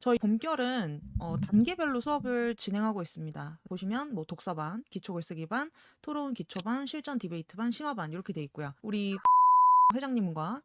저희 본결은 단계별로 수업을 진행하고 있습니다. 보시면 뭐 독서반, 기초글쓰기반, 토론 기초반, 실전 디베이트반, 심화반 이렇게 돼 있고요. 우리 회장님과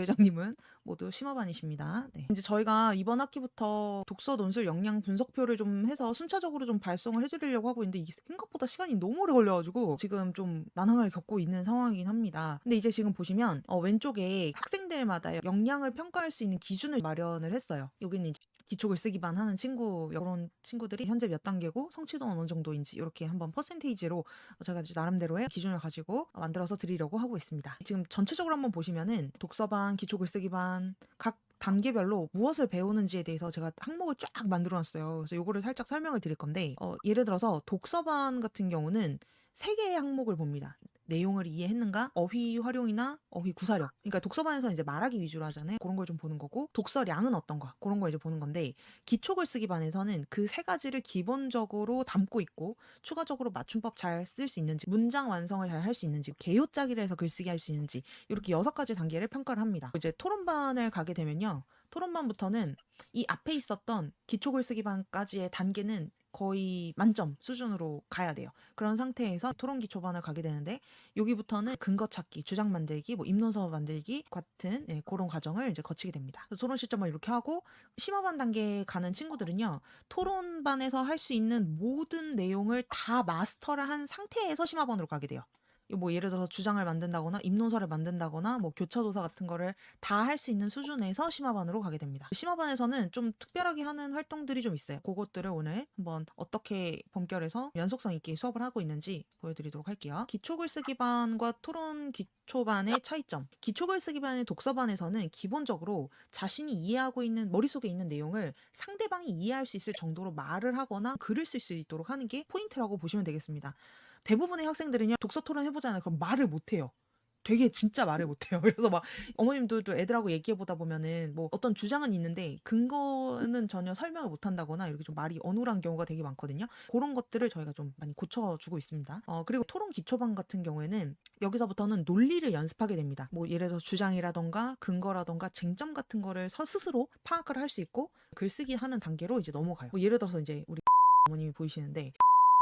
회장님은 모두 심화반이십니다. 네. 이제 저희가 이번 학기부터 독서 논술 역량 분석표를 좀 해서 순차적으로 좀 발송을 해드리려고 하고 있는데 이게 생각보다 시간이 너무 오래 걸려가지고 지금 좀 난항을 겪고 있는 상황이긴 합니다. 근데 이제 지금 보시면 왼쪽에 학생들마다 역량을 평가할 수 있는 기준을 마련을 했어요. 여기는 이제 기초글쓰기반 하는 친구, 이런 친구들이 현재 몇 단계고 성취도는 어느 정도인지 이렇게 한번 퍼센테이지로 제가 나름대로의 기준을 가지고 만들어서 드리려고 하고 있습니다. 지금 전체적으로 한번 보시면은 독서반, 기초글쓰기반 각 단계별로 무엇을 배우는지에 대해서 제가 항목을 쫙 만들어 놨어요. 그래서 요거를 살짝 설명을 드릴 건데 예를 들어서 독서반 같은 경우는 3개의 항목을 봅니다. 내용을 이해했는가? 어휘 활용이나 어휘 구사력. 그러니까 독서반에서 이제 말하기 위주로 하잖아요. 그런 걸 좀 보는 거고 독서량은 어떤가? 그런 거 이제 보는 건데 기초글쓰기반에서는 그 3가지를 기본적으로 담고 있고 추가적으로 맞춤법 잘 쓸 수 있는지 문장 완성을 잘 할 수 있는지 개요 짜기를 해서 글쓰기 할 수 있는지 이렇게 6가지 단계를 평가를 합니다. 이제 토론반을 가게 되면요. 토론반부터는 이 앞에 있었던 기초글쓰기반까지의 단계는 거의 만점 수준으로 가야 돼요. 그런 상태에서 토론 기초반을 가게 되는데 여기부터는 근거 찾기, 주장 만들기, 뭐 입론서 만들기 같은 그런 과정을 이제 거치게 됩니다. 그래서 토론 시점을 이렇게 하고 심화반 단계에 가는 친구들은요. 토론반에서 할 수 있는 모든 내용을 다 마스터를 한 상태에서 심화반으로 가게 돼요. 뭐 예를 들어서 주장을 만든다거나 입론서를 만든다거나 뭐 교차조사 같은 거를 다 할 수 있는 수준에서 심화반으로 가게 됩니다. 심화반에서는 좀 특별하게 하는 활동들이 좀 있어요. 그것들을 오늘 한번 어떻게 본결에서 연속성 있게 수업을 하고 있는지 보여드리도록 할게요. 기초글쓰기반과 토론 기초반의 차이점. 기초글쓰기반의 독서반에서는 기본적으로 자신이 이해하고 있는 머릿속에 있는 내용을 상대방이 이해할 수 있을 정도로 말을 하거나 글을 쓸 수 있도록 하는 게 포인트라고 보시면 되겠습니다. 대부분의 학생들은요, 독서 토론 해보잖아요. 그럼 말을 못해요. 되게 진짜 말을 못해요. 그래서 막 어머님들도 애들하고 얘기해보다 보면은 뭐 어떤 주장은 있는데 근거는 전혀 설명을 못한다거나 이렇게 좀 말이 어눌한 경우가 되게 많거든요. 그런 것들을 저희가 좀 많이 고쳐주고 있습니다. 그리고 토론 기초반 같은 경우에는 여기서부터는 논리를 연습하게 됩니다. 뭐 예를 들어서 주장이라던가 근거라던가 쟁점 같은 거를 스스로 파악을 할 수 있고 글쓰기 하는 단계로 이제 넘어가요. 뭐 예를 들어서 이제 우리 어머님이 보이시는데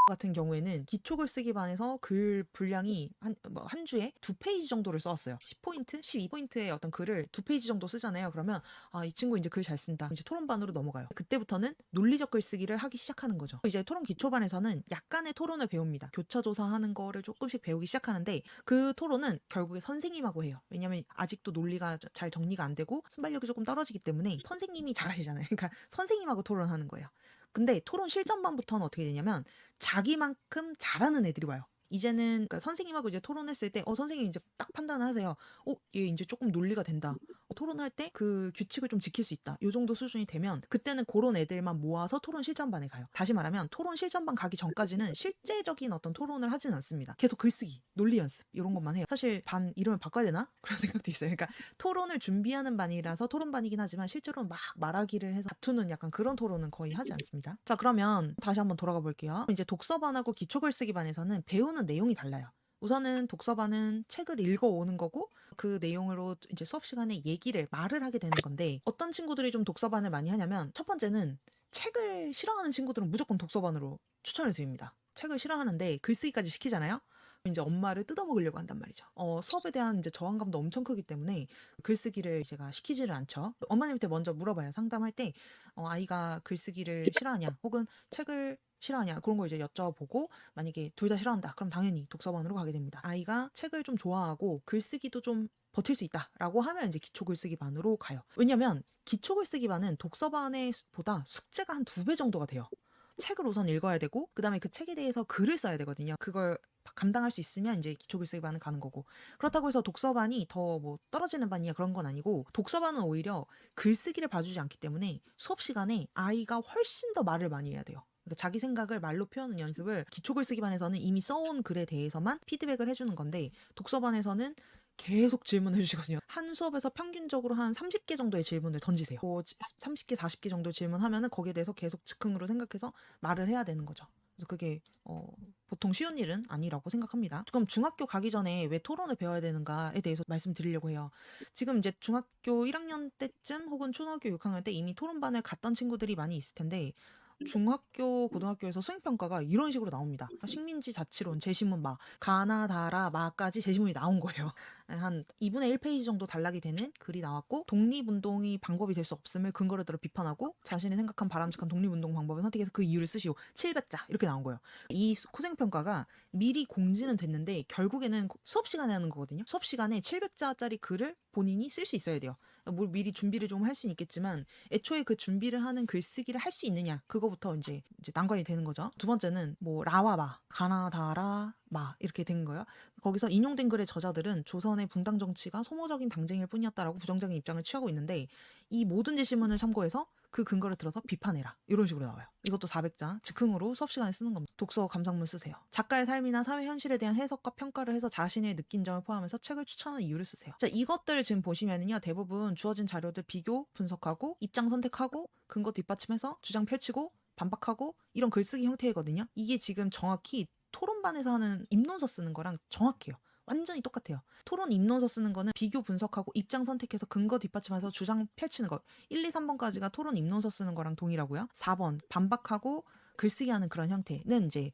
같은 경우에는 기초글쓰기반에서 글 분량이 한 주에 2페이지 정도를 써왔어요. 10포인트, 12포인트의 어떤 글을 2페이지 정도 쓰잖아요. 그러면 이 친구 이제 글 잘 쓴다. 이제 토론반으로 넘어가요. 그때부터는 논리적 글쓰기를 하기 시작하는 거죠. 이제 토론 기초반에서는 약간의 토론을 배웁니다. 교차조사하는 거를 조금씩 배우기 시작하는데 그 토론은 결국에 선생님하고 해요. 왜냐면 아직도 논리가 잘 정리가 안 되고 순발력이 조금 떨어지기 때문에 선생님이 잘하시잖아요. 그러니까 선생님하고 토론하는 거예요. 근데 토론 실전반부터는 어떻게 되냐면 자기만큼 잘하는 애들이 와요. 이제는 그러니까 선생님하고 이제 토론했을 때 선생님 이제 딱 판단을 하세요. 얘 이제 조금 논리가 된다. 토론할 때 그 규칙을 좀 지킬 수 있다. 요 정도 수준이 되면 그때는 그런 애들만 모아서 토론 실전반에 가요. 다시 말하면 토론 실전반 가기 전까지는 실제적인 어떤 토론을 하진 않습니다. 계속 글쓰기, 논리 연습 이런 것만 해요. 사실 반 이름을 바꿔야 되나? 그런 생각도 있어요. 그러니까 토론을 준비하는 반이라서 토론반이긴 하지만 실제로는 막 말하기를 해서 다투는 약간 그런 토론은 거의 하지 않습니다. 자, 그러면 다시 한번 돌아가 볼게요. 이제 독서반하고 기초글쓰기반에서는 배우는 내용이 달라요. 우선은 독서반은 책을 읽어오는 거고 그 내용으로 이제 수업 시간에 말을 하게 되는 건데 어떤 친구들이 좀 독서반을 많이 하냐면 첫 번째는 책을 싫어하는 친구들은 무조건 독서반으로 추천을 드립니다. 책을 싫어하는데 글쓰기까지 시키잖아요. 이제 엄마를 뜯어먹으려고 한단 말이죠. 수업에 대한 이제 저항감도 엄청 크기 때문에 글쓰기를 제가 시키지를 않죠. 어머님한테 먼저 물어봐요. 상담할 때 아이가 글쓰기를 싫어하냐 혹은 책을 싫어하냐 그런 거 이제 여쭤보고 만약에 둘 다 싫어한다 그럼 당연히 독서반으로 가게 됩니다. 아이가 책을 좀 좋아하고 글쓰기도 좀 버틸 수 있다라고 하면 이제 기초글쓰기반으로 가요. 왜냐면 기초글쓰기반은 독서반보다 숙제가 한 2배 정도가 돼요. 책을 우선 읽어야 되고 그다음에 그 책에 대해서 글을 써야 되거든요. 그걸 감당할 수 있으면 이제 기초글쓰기반은 가는 거고 그렇다고 해서 독서반이 더 뭐 떨어지는 반이야 그런 건 아니고 독서반은 오히려 글쓰기를 봐주지 않기 때문에 수업 시간에 아이가 훨씬 더 말을 많이 해야 돼요. 그러니까 자기 생각을 말로 표현하는 연습을 기초글쓰기반에서는 이미 써온 글에 대해서만 피드백을 해주는 건데 독서반에서는 계속 질문을 해주시거든요. 한 수업에서 평균적으로 한 30개 정도의 질문을 던지세요. 30개, 40개 정도 질문하면은 거기에 대해서 계속 즉흥으로 생각해서 말을 해야 되는 거죠. 그래서 그게 보통 쉬운 일은 아니라고 생각합니다. 그럼 중학교 가기 전에 왜 토론을 배워야 되는가에 대해서 말씀드리려고 해요. 지금 이제 중학교 1학년 때쯤 혹은 초등학교 6학년 때 이미 토론반을 갔던 친구들이 많이 있을 텐데 중학교, 고등학교에서 수행평가가 이런 식으로 나옵니다. 식민지 자치론, 제시문 마, 가나다라 마까지 제시문이 나온 거예요. 한 2분의 1페이지 정도 단락이 되는 글이 나왔고 독립운동이 방법이 될 수 없음을 근거로 들어 비판하고 자신이 생각한 바람직한 독립운동 방법을 선택해서 그 이유를 쓰시오. 700자 이렇게 나온 거예요. 이 코생평가가 미리 공지는 됐는데 결국에는 수업 시간에 하는 거거든요. 수업 시간에 700자짜리 글을 본인이 쓸 수 있어야 돼요. 뭘 미리 준비를 좀 할 수는 있겠지만 애초에 그 준비를 하는 글쓰기를 할 수 있느냐 그거부터 이제 난관이 되는 거죠. 두 번째는 뭐 라와 마, 가나다라 마 이렇게 된 거예요. 거기서 인용된 글의 저자들은 조선의 분당 정치가 소모적인 당쟁일 뿐이었다라고 부정적인 입장을 취하고 있는데 이 모든 제시문을 참고해서 그 근거를 들어서 비판해라 이런 식으로 나와요. 이것도 400자 즉흥으로 수업 시간에 쓰는 겁니다. 독서 감상문 쓰세요. 작가의 삶이나 사회 현실에 대한 해석과 평가를 해서 자신의 느낀 점을 포함해서 책을 추천하는 이유를 쓰세요. 자, 이것들을 지금 보시면은요 대부분 주어진 자료들 비교 분석하고 입장 선택하고 근거 뒷받침해서 주장 펼치고 반박하고 이런 글쓰기 형태이거든요. 이게 지금 정확히 토론반에서 하는 입론서 쓰는 거랑 정확해요. 완전히 똑같아요. 토론 입론서 쓰는 거는 비교 분석하고 입장 선택해서 근거 뒷받침해서 주장 펼치는 거. 1, 2, 3번까지가 토론 입론서 쓰는 거랑 동일하고요. 4번 반박하고 글쓰기 하는 그런 형태는 이제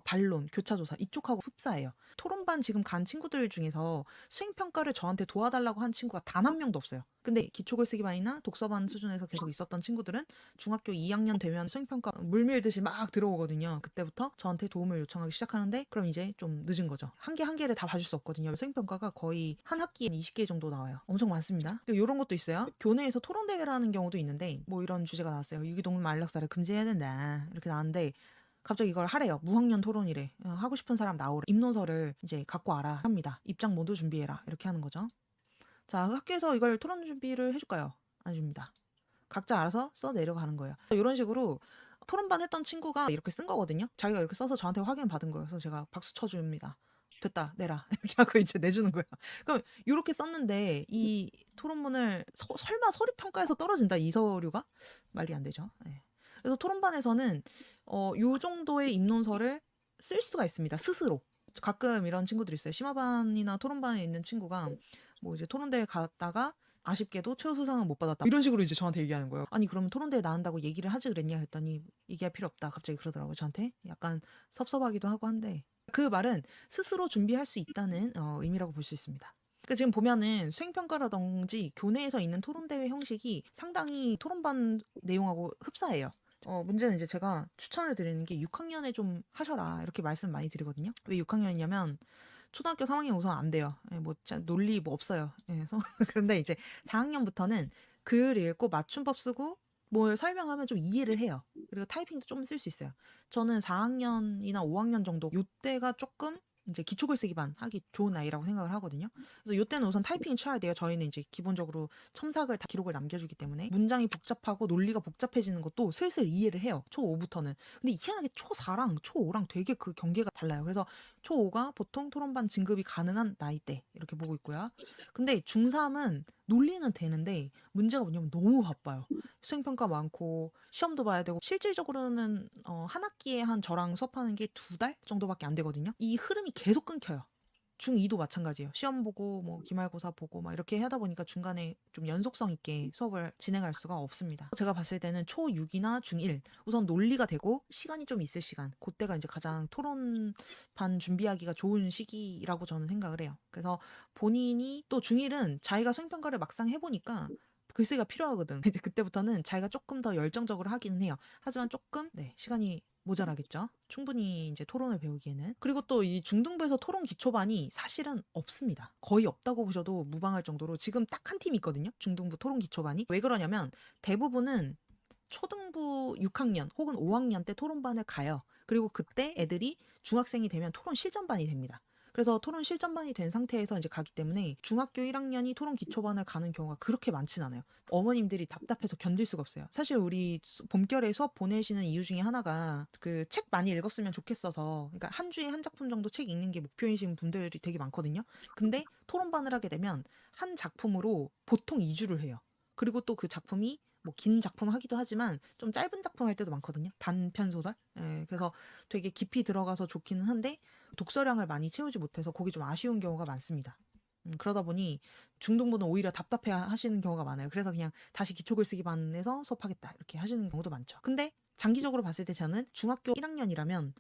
반론, 교차조사 이쪽하고 흡사해요. 토론반 지금 간 친구들 중에서 수행평가를 저한테 도와달라고 한 친구가 단 한 명도 없어요. 근데 기초글쓰기반이나 독서반 수준에서 계속 있었던 친구들은 중학교 2학년 되면 수행평가 물밀듯이 막 들어오거든요. 그때부터 저한테 도움을 요청하기 시작하는데 그럼 이제 좀 늦은 거죠. 한 개 한 개를 다 봐줄 수 없거든요. 수행평가가 거의 한 학기에 20개 정도 나와요. 엄청 많습니다. 이런 것도 있어요. 교내에서 토론대회를 하는 경우도 있는데 뭐 이런 주제가 나왔어요. 유기동물 안락사를 금지해야 된다. 이렇게 나왔는데 갑자기 이걸 하래요. 무학년 토론이래. 하고 싶은 사람 나오래. 입론서를 이제 갖고 와라 합니다. 입장 모두 준비해라. 이렇게 하는 거죠. 자, 학교에서 이걸 토론 준비를 해줄까요? 안 해줍니다. 각자 알아서 써 내려가는 거예요. 이런 식으로 토론반 했던 친구가 이렇게 쓴 거거든요. 자기가 이렇게 써서 저한테 확인 받은 거예요. 그래서 제가 박수 쳐줍니다. 됐다, 내라. 이렇게 하고 이제 내주는 거예요. 그럼 이렇게 썼는데 이 토론문을 설마 서류평가에서 떨어진다 이 서류가? 말이 안 되죠. 네. 그래서 토론반에서는 요 정도의 입론서를 쓸 수가 있습니다. 스스로. 가끔 이런 친구들이 있어요. 심화반이나 토론반에 있는 친구가 뭐 이제 토론대회 갔다가 아쉽게도 최우수상은 못 받았다. 이런 식으로 이제 저한테 얘기하는 거예요. 아니 그러면 토론대회 나간다고 얘기를 하지 그랬냐 했더니 얘기할 필요 없다. 갑자기 그러더라고요. 저한테 약간 섭섭하기도 하고 한데 그 말은 스스로 준비할 수 있다는 의미라고 볼 수 있습니다. 그러니까 지금 보면은 수행평가라든지 교내에서 있는 토론대회 형식이 상당히 토론반 내용하고 흡사해요. 문제는 이제 제가 추천을 드리는 게 6학년에 좀 하셔라 이렇게 말씀 많이 드리거든요. 왜 6학년이냐면 초등학교 3학년 우선 안 돼요. 예, 뭐 논리 뭐 없어요. 예, 그래서 그런데 이제 4학년부터는 글 읽고 맞춤법 쓰고 뭘 설명하면 좀 이해를 해요. 그리고 타이핑도 좀 쓸 수 있어요. 저는 4학년이나 5학년 정도 요때가 조금 이제 기초글쓰기반 하기 좋은 나이라고 생각을 하거든요. 그래서 요때는 우선 타이핑을 쳐야 돼요. 저희는 이제 기본적으로 첨삭을 다 기록을 남겨주기 때문에 문장이 복잡하고 논리가 복잡해지는 것도 슬슬 이해를 해요. 초5부터는. 근데 희한하게 초4랑 초5랑 되게 그 경계가 달라요. 그래서 초5가 보통 토론반 진급이 가능한 나이대 이렇게 보고 있고요. 근데 중3은 논리는 되는데 문제가 뭐냐면 너무 바빠요. 수행평가 많고 시험도 봐야 되고 실질적으로는 한 학기에 한 저랑 수업하는 게 2달 정도밖에 안 되거든요. 이 흐름이 계속 끊겨요. 중2도 마찬가지예요. 시험 보고 뭐 기말고사 보고 막 이렇게 하다 보니까 중간에 좀 연속성 있게 수업을 진행할 수가 없습니다. 제가 봤을 때는 초6이나 중1 우선 논리가 되고 시간이 좀 있을 시간 그때가 이제 가장 토론반 준비하기가 좋은 시기라고 저는 생각을 해요. 그래서 본인이 또 중1은 자기가 수행평가를 막상 해보니까 글쓰기가 필요하거든. 이제 그때부터는 자기가 조금 더 열정적으로 하기는 해요. 하지만 조금 시간이 모자라겠죠. 충분히 이제 토론을 배우기에는. 그리고 또 이 중등부에서 토론 기초반이 사실은 없습니다. 거의 없다고 보셔도 무방할 정도로 지금 딱 한 팀 있거든요. 중등부 토론 기초반이. 왜 그러냐면 대부분은 초등부 6학년 혹은 5학년 때 토론반을 가요. 그리고 그때 애들이 중학생이 되면 토론 실전반이 됩니다. 그래서 토론 실전반이 된 상태에서 이제 가기 때문에 중학교 1학년이 토론 기초반을 가는 경우가 그렇게 많진 않아요. 어머님들이 답답해서 견딜 수가 없어요. 사실 우리 봄결에 수업 보내시는 이유 중에 하나가 그 책 많이 읽었으면 좋겠어서 그러니까 한 주에 한 작품 정도 책 읽는 게 목표이신 분들이 되게 많거든요. 근데 토론반을 하게 되면 한 작품으로 보통 2주를 해요. 그리고 또 그 작품이 뭐 긴 작품 하기도 하지만 좀 짧은 작품 할 때도 많거든요. 단편 소설. 예, 그래서 되게 깊이 들어가서 좋기는 한데 독서량을 많이 채우지 못해서 그게 좀 아쉬운 경우가 많습니다. 그러다 보니 중등부는 오히려 답답해 하시는 경우가 많아요. 그래서 그냥 다시 기초글쓰기반에서 수업하겠다 이렇게 하시는 경우도 많죠. 근데 장기적으로 봤을 때 저는 중학교 1학년이라면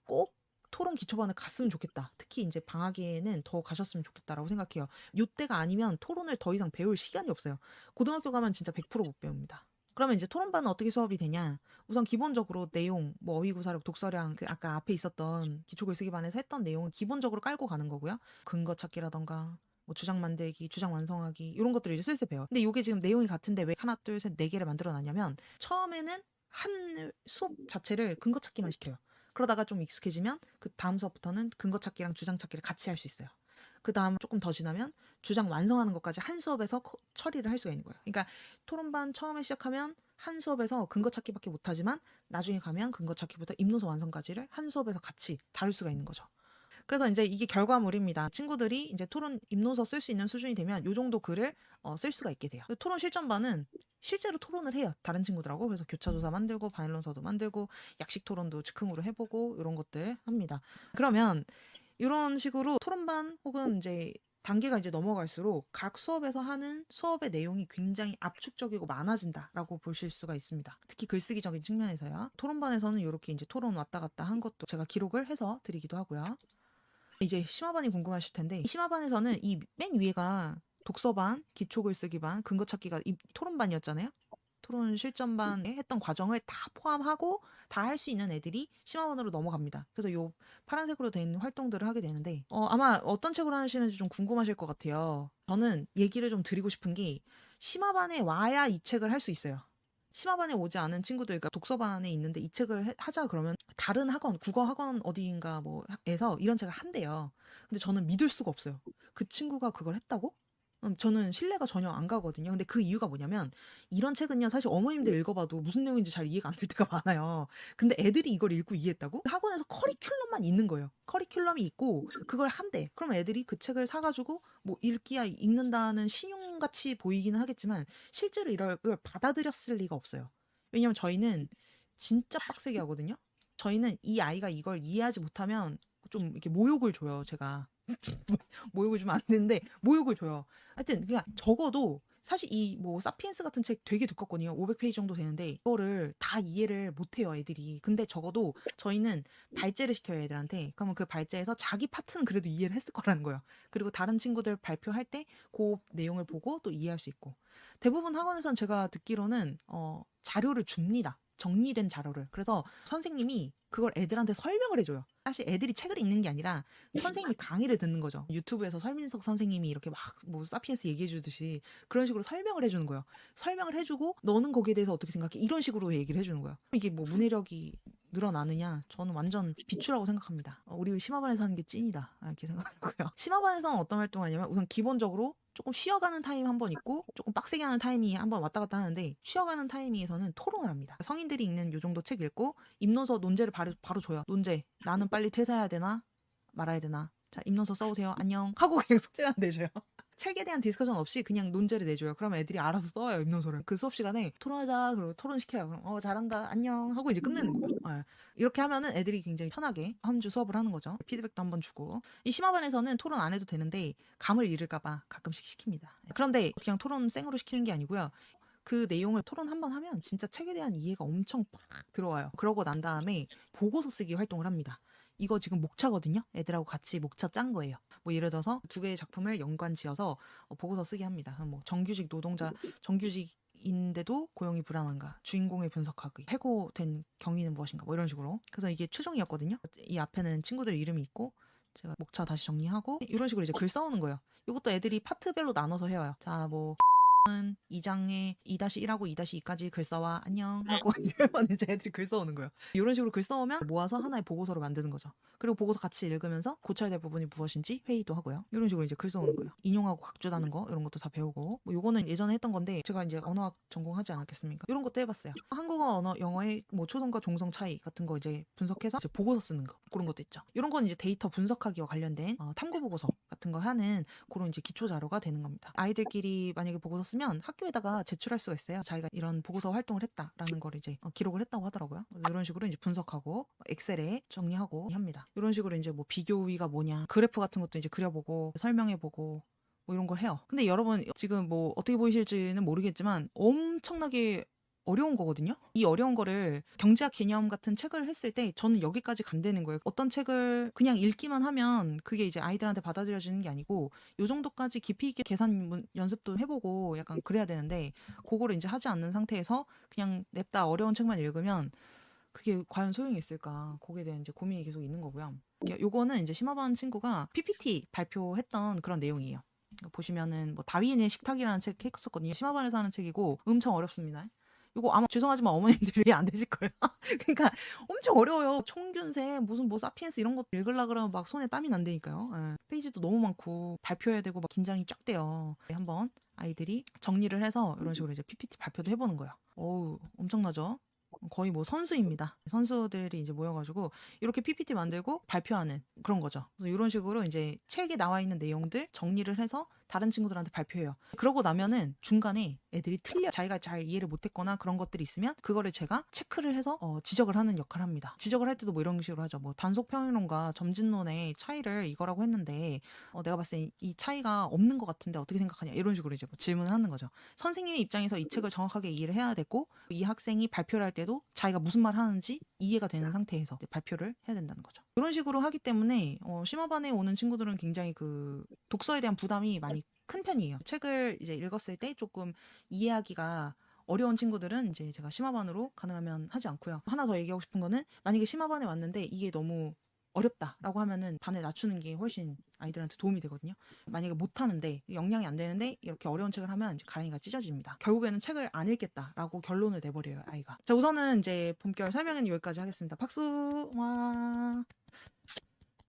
꼭 토론 기초반을 갔으면 좋겠다. 특히 이제 방학에는 더 가셨으면 좋겠다라고 생각해요. 요때가 아니면 토론을 더 이상 배울 시간이 없어요. 고등학교 가면 진짜 100%못 배웁니다. 그러면 이제 토론반은 어떻게 수업이 되냐? 우선 기본적으로 내용, 뭐 어휘구사력, 독서량, 그 아까 앞에 있었던 기초글쓰기반에서 했던 내용은 기본적으로 깔고 가는 거고요. 근거 찾기라던가 뭐 주장 만들기, 주장 완성하기 이런 것들을 이제 슬슬 배워요. 근데 이게 지금 내용이 같은데 왜 하나, 둘, 셋, 네 개를 만들어 놨냐면 처음에는 한 수업 자체를 근거 찾기만 시켜요. 그러다가 좀 익숙해지면 그 다음 수업부터는 근거 찾기랑 주장 찾기를 같이 할 수 있어요. 그 다음 조금 더 지나면 주장 완성하는 것까지 한 수업에서 처리를 할 수가 있는 거예요. 그러니까 토론반 처음에 시작하면 한 수업에서 근거 찾기밖에 못하지만 나중에 가면 근거 찾기부터 입노서 완성까지를 한 수업에서 같이 다룰 수가 있는 거죠. 그래서 이제 이게 결과물입니다. 친구들이 이제 토론 입노서 쓸 수 있는 수준이 되면 요 정도 글을 쓸 수가 있게 돼요. 토론 실전반은 실제로 토론을 해요. 다른 친구들하고. 그래서 교차조사 만들고 바닐론서도 만들고 약식 토론도 즉흥으로 해보고 이런 것들 합니다. 그러면 이런 식으로 토론반 혹은 이제 단계가 이제 넘어갈수록 각 수업에서 하는 수업의 내용이 굉장히 압축적이고 많아진다라고 보실 수가 있습니다. 특히 글쓰기적인 측면에서요. 토론반에서는 이렇게 이제 토론 왔다 갔다 한 것도 제가 기록을 해서 드리기도 하고요. 이제 심화반이 궁금하실 텐데 이 심화반에서는 이 맨 위에가 독서반, 기초글쓰기반, 근거찾기가 이 토론반이었잖아요. 토론 실전반에 했던 과정을 다 포함하고 다 할 수 있는 애들이 심화반으로 넘어갑니다. 그래서 요 파란색으로 된 활동들을 하게 되는데 아마 어떤 책으로 하시는지 좀 궁금하실 것 같아요. 저는 얘기를 좀 드리고 싶은 게 심화반에 와야 이 책을 할 수 있어요. 심화반에 오지 않은 친구들, 그러니까 독서반에 있는데 이 책을 하자 그러면 다른 학원, 국어 학원 어디인가 뭐에서 이런 책을 한대요. 근데 저는 믿을 수가 없어요. 그 친구가 그걸 했다고? 저는 신뢰가 전혀 안 가거든요. 근데 그 이유가 뭐냐면 이런 책은요 사실 어머님들 읽어봐도 무슨 내용인지 잘 이해가 안 될 때가 많아요. 근데 애들이 이걸 읽고 이해했다고? 학원에서 커리큘럼만 있는 거예요. 커리큘럼이 있고 그걸 한대. 그럼 애들이 그 책을 사가지고 뭐 읽기야 읽는다는 신용같이 보이기는 하겠지만 실제로 이걸 받아들였을 리가 없어요. 왜냐면 저희는 진짜 빡세게 하거든요. 저희는 이 아이가 이걸 이해하지 못하면 좀 이렇게 모욕을 줘요, 제가. 모욕을 주면 안 되는데 모욕을 줘요. 하여튼 그냥 적어도 사실 이 뭐 사피엔스 같은 책 되게 두껍거든요. 500페이지 정도 되는데 이거를 다 이해를 못해요, 애들이. 근데 적어도 저희는 발제를 시켜요, 애들한테. 그러면 그 발제에서 자기 파트는 그래도 이해를 했을 거라는 거예요. 그리고 다른 친구들 발표할 때 그 내용을 보고 또 이해할 수 있고. 대부분 학원에선 제가 듣기로는 자료를 줍니다. 정리된 자료를. 그래서 선생님이 그걸 애들한테 설명을 해줘요. 사실 애들이 책을 읽는 게 아니라 선생님이 강의를 듣는 거죠. 유튜브에서 설민석 선생님이 이렇게 막 뭐 사피엔스 얘기해 주듯이 그런 식으로 설명을 해주는 거예요. 설명을 해주고 너는 거기에 대해서 어떻게 생각해? 이런 식으로 얘기를 해주는 거예요. 이게 뭐 문해력이 늘어나느냐? 저는 완전 비추라고 생각합니다. 우리 심화반에서 하는 게 찐이다. 이렇게 생각하고요. 심화반에서는 어떤 활동을 하냐면 우선 기본적으로 조금 쉬어가는 타임 한 번 있고 조금 빡세게 하는 타임이 한 번 왔다 갔다 하는데 쉬어가는 타이밍에서는 토론을 합니다. 성인들이 읽는 요 정도 책 읽고 입노서 논제를 바로 줘요. 논제. 나는 빨리 퇴사해야 되나? 말아야 되나? 자, 입노서 써오세요. 안녕. 하고 그냥 숙제만 내줘요. 책에 대한 디스커션 없이 그냥 논제를 내줘요. 그러면 애들이 알아서 써요, 입노서를. 그 수업 시간에 토론하자, 그리고 토론시켜요. 그럼 잘한다, 안녕 하고 이제 끝내는 거예요. 이렇게 하면은 애들이 굉장히 편하게 한 주 수업을 하는 거죠. 피드백도 한번 주고. 이 심화반에서는 토론 안 해도 되는데 감을 잃을까봐 가끔씩 시킵니다. 그런데 그냥 토론 생으로 시키는 게 아니고요. 그 내용을 토론 한번 하면 진짜 책에 대한 이해가 엄청 팍 들어와요. 그러고 난 다음에 보고서 쓰기 활동을 합니다. 이거 지금 목차거든요. 애들하고 같이 목차 짠 거예요. 뭐 예를 들어서 두 개의 작품을 연관 지어서 보고서 쓰게 합니다. 뭐 정규직 노동자, 정규직인데도 고용이 불안한가? 주인공의 분석하기. 해고된 경위는 무엇인가? 뭐 이런 식으로. 그래서 이게 최종이었거든요. 이 앞에는 친구들 이름이 있고 제가 목차 다시 정리하고 이런 식으로 이제 글 써오는 거예요. 이것도 애들이 파트별로 나눠서 해요. 자, 뭐 2장에 2-1하고 2-2까지 글 써와 안녕 하고 이제 애들이 글 써오는 거예요. 이런 식으로 글 써오면 모아서 하나의 보고서를 만드는 거죠. 그리고 보고서 같이 읽으면서 고쳐야 될 부분이 무엇인지 회의도 하고요. 이런 식으로 이제 글 써오는 거예요. 인용하고 각주다는 거 이런 것도 다 배우고 뭐 요거는 예전에 했던 건데 제가 이제 언어학 전공하지 않았겠습니까? 이런 것도 해봤어요. 한국어 언어 영어의 뭐 초성과 종성 차이 같은 거 이제 분석해서 이제 보고서 쓰는 거 그런 것도 있죠. 이런 건 이제 데이터 분석하기와 관련된 탐구 보고서 같은 거 하는 그런 이제 기초 자료가 되는 겁니다. 아이들끼리 만약에 보고서 쓰면 있으면 학교에다가 제출할 수가 있어요. 자기가 이런 보고서 활동을 했다라는 걸 이제 기록을 했다고 하더라고요. 이런 식으로 이제 분석하고 엑셀에 정리하고 합니다. 이런 식으로 이제 뭐 비교위가 뭐냐, 그래프 같은 것도 이제 그려보고 설명해보고 뭐 이런 걸 해요. 근데 여러분 지금 뭐 어떻게 보이실지는 모르겠지만 엄청나게 어려운 거거든요. 이 어려운 거를 경제학 개념 같은 책을 했을 때 저는 여기까지 간다는 거예요. 어떤 책을 그냥 읽기만 하면 그게 이제 아이들한테 받아들여지는 게 아니고 요 정도까지 깊이 있게 계산 연습도 해보고 약간 그래야 되는데 그거를 이제 하지 않는 상태에서 그냥 냅다 어려운 책만 읽으면 그게 과연 소용이 있을까? 거기에 대한 이제 고민이 계속 있는 거고요. 요거는 이제 심화반 친구가 PPT 발표했던 그런 내용이에요. 보시면은 뭐 다윈의 식탁이라는 책 했었거든요. 심화반에서 하는 책이고 엄청 어렵습니다. 이거 아마 죄송하지만 어머님들이 이해 안 되실 거예요. 그러니까 엄청 어려워요. 총균세 무슨 뭐 사피엔스 이런 것 읽으려고 그러면 막 손에 땀이 난다니까요. 예. 페이지도 너무 많고 발표해야 되고 막 긴장이 쫙 돼요. 한번 아이들이 정리를 해서 이런 식으로 이제 PPT 발표도 해보는 거예요. 어우 엄청나죠? 거의 뭐 선수입니다. 선수들이 이제 모여가지고 이렇게 PPT 만들고 발표하는 그런 거죠. 그래서 이런 식으로 이제 책에 나와 있는 내용들 정리를 해서 다른 친구들한테 발표해요. 그러고 나면은 중간에 애들이 틀려 자기가 잘 이해를 못했거나 그런 것들이 있으면 그거를 제가 체크를 해서 지적을 하는 역할을 합니다. 지적을 할 때도 뭐 이런 식으로 하죠. 뭐 단속평론과 점진론의 차이를 이거라고 했는데 내가 봤을 때 이 차이가 없는 것 같은데 어떻게 생각하냐 이런 식으로 이제 뭐 질문을 하는 거죠. 선생님의 입장에서 이 책을 정확하게 이해를 해야 되고 이 학생이 발표를 할 때도 자기가 무슨 말 하는지 이해가 되는 상태에서 발표를 해야 된다는 거죠. 이런 식으로 하기 때문에 심화반에 오는 친구들은 굉장히 그 독서에 대한 부담이 많이 큰 편이에요. 책을 이제 읽었을 때 조금 이해하기가 어려운 친구들은 이제 제가 심화반으로 가능하면 하지 않고요. 하나 더 얘기하고 싶은 거는 만약에 심화반에 왔는데 이게 너무 어렵다라고 하면은 반을 낮추는 게 훨씬 아이들한테 도움이 되거든요. 만약에 못하는데 역량이 안 되는데 이렇게 어려운 책을 하면 이제 가랑이가 찢어집니다. 결국에는 책을 안 읽겠다라고 결론을 내버려요 아이가. 자 우선은 이제 본격 설명은 여기까지 하겠습니다. 박수. 와.